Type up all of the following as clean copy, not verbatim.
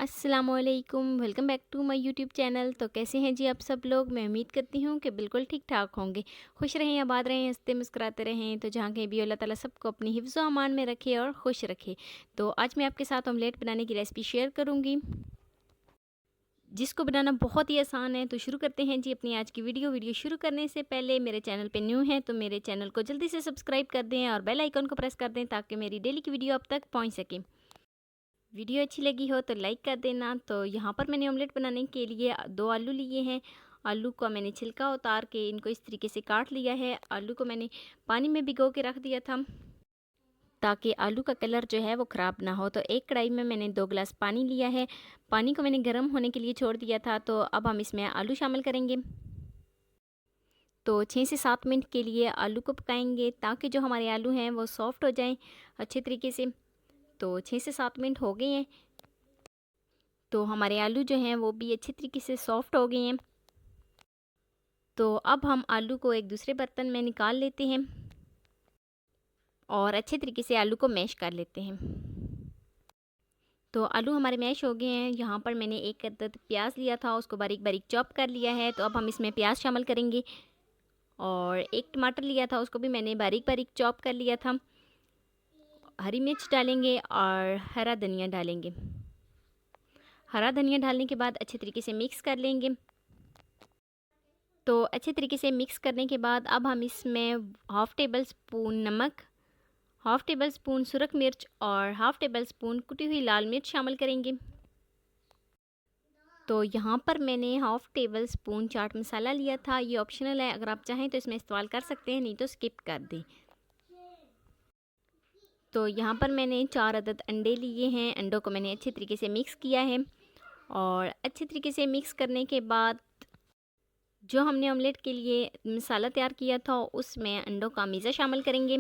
अस्सलामुअलैकुम, welcome back to my YouTube channel. तो कैसे हैं जी आप सब लोग। मैं उम्मीद करती हूँ कि बिल्कुल ठीक ठाक होंगे। खुश रहें, आबाद रहें, हंसते मुस्कुराते रहें। तो जहाँ कहीं भी अल्लाह ताला सबको अपनी हिफ्ज़ व अमान में रखे और खुश रखे। तो आज मैं आपके साथ ऑमलेट बनाने की रेसिपी शेयर करूँगी, जिसको बनाना बहुत ही आसान है। तो शुरू करते हैं जी अपनी आज की वीडियो शुरू करने से पहले मेरे चैनल पे न्यू हैं तो मेरे चैनल को जल्दी से सब्सक्राइब कर दें और बेल आइकन को प्रेस कर दें ताकि मेरी डेली की वीडियो आप तक पहुँच सके। वीडियो अच्छी लगी हो तो लाइक कर देना। तो यहाँ पर मैंने ऑमलेट बनाने के लिए 2 आलू लिए हैं। आलू को मैंने छिलका उतार के इनको इस तरीके से काट लिया है। आलू को मैंने पानी में भिगो के रख दिया था ताकि आलू का कलर जो है वो ख़राब ना हो। तो एक कढ़ाई में मैंने 2 गिलास पानी लिया है। पानी को मैंने गर्म होने के लिए छोड़ दिया था। तो अब हम इसमें आलू शामिल करेंगे। तो 6 से 7 मिनट के लिए आलू को पकाएंगे ताकि जो हमारे आलू हैं वो सॉफ्ट हो जाएं अच्छे तरीके से। तो 6 से 7 मिनट हो गए हैं। तो हमारे आलू जो हैं वो भी अच्छे तरीके से सॉफ़्ट हो गए हैं। तो अब हम आलू को एक दूसरे बर्तन में निकाल लेते हैं और अच्छे तरीके से आलू को मैश कर लेते हैं। तो आलू हमारे मैश हो गए हैं। यहाँ पर मैंने एक अदद प्याज लिया था, उसको बारीक बारीक चॉप कर लिया है। तो अब हम इसमें प्याज शामिल करेंगे। और एक टमाटर लिया था, उसको भी मैंने बारीक बारीक चॉप कर लिया था। हरी मिर्च डालेंगे और हरा धनिया डालेंगे। हरा धनिया डालने के बाद अच्छे तरीके से मिक्स कर लेंगे। तो अच्छे तरीके से मिक्स करने के बाद अब हम इसमें हाफ़ टेबल स्पून नमक, हाफ़ टेबल स्पून सुरख मिर्च और हाफ़ टेबल स्पून कुटी हुई लाल मिर्च शामिल करेंगे। तो यहाँ पर मैंने half table spoon chaat masala लिया था। ये ऑप्शनल है, अगर आप चाहें तो इसमें इस्तेमाल कर सकते हैं, नहीं तो स्किप कर दें। तो यहाँ पर मैंने 4 अदद अंडे लिए हैं। अंडों को मैंने अच्छे तरीके से मिक्स किया है। और अच्छे तरीके से मिक्स करने के बाद जो हमने ऑमलेट के लिए मसाला तैयार किया था उसमें अंडों का मीज़ा शामिल करेंगे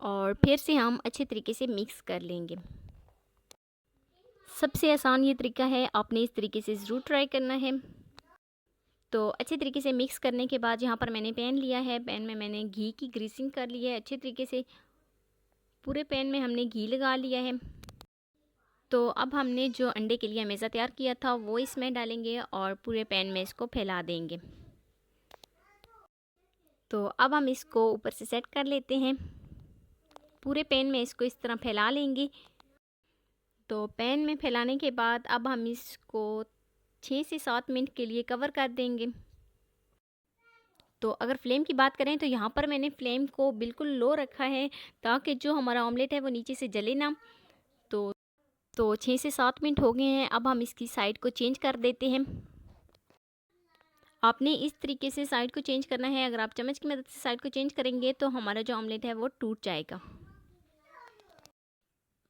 और फिर से हम अच्छे तरीके से मिक्स कर लेंगे। सबसे आसान ये तरीका है, आपने इस तरीके से ज़रूर ट्राई करना है। तो अच्छे तरीके से मिक्स करने के बाद यहाँ पर मैंने पैन लिया है। पैन में मैंने घी की ग्रीसिंग कर ली है अच्छे तरीके से। पूरे पैन में हमने घी लगा लिया है। तो अब हमने जो अंडे के लिए मेज़ा तैयार किया था वो इसमें डालेंगे और पूरे पैन में इसको फैला देंगे। तो अब हम इसको ऊपर से सेट कर लेते हैं। पूरे पैन में इसको इस तरह फैला लेंगे। तो पैन में फैलाने के बाद अब हम इसको 6 से 7 मिनट के लिए कवर कर देंगे। तो अगर फ्लेम की बात करें तो यहाँ पर मैंने फ्लेम को बिल्कुल लो रखा है ताकि जो हमारा ऑमलेट है वो नीचे से जले ना। तो 6 से 7 मिनट हो गए हैं। अब हम इसकी साइड को चेंज कर देते हैं। आपने इस तरीके से साइड को चेंज करना है। अगर आप चम्मच की मदद से साइड को चेंज करेंगे तो हमारा जो ऑमलेट है वो टूट जाएगा।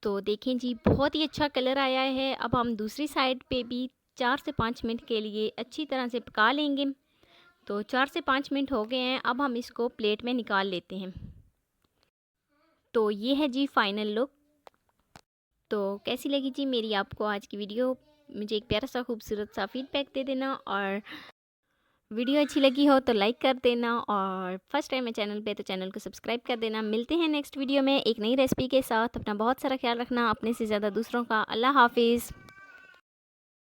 तो देखें जी, बहुत ही अच्छा कलर आया है। अब हम दूसरी साइड पे भी 4 से 5 मिनट के लिए अच्छी तरह से पका लेंगे। तो 4 से 5 मिनट हो गए हैं। अब हम इसको प्लेट में निकाल लेते हैं। तो ये है जी फाइनल लुक। तो कैसी लगी जी मेरी आपको आज की वीडियो। मुझे एक प्यारा सा खूबसूरत सा फीडबैक दे देना और वीडियो अच्छी लगी हो तो लाइक कर देना और फर्स्ट टाइम है चैनल पे तो चैनल को सब्सक्राइब कर देना। मिलते हैं नेक्स्ट वीडियो में एक नई रेसिपी के साथ। अपना बहुत सारा ख्याल रखना, अपने से ज़्यादा दूसरों का। अल्लाह हाफिज़।